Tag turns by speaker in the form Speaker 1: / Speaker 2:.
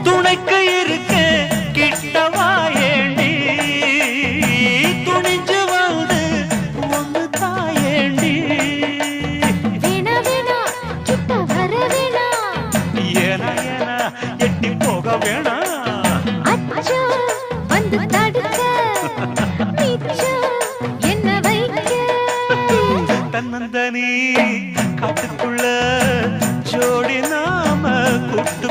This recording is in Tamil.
Speaker 1: துணைக்கு இருக்க கிட்டவா ஏண்டி துணிஞ்சு வந்து ஒன்று தாயேண்டி ஏனா ஏனா எட்டி போக வேணா தன்னந்தனி காட்டுக்குள்ள ஜோடி நாம கூட்டு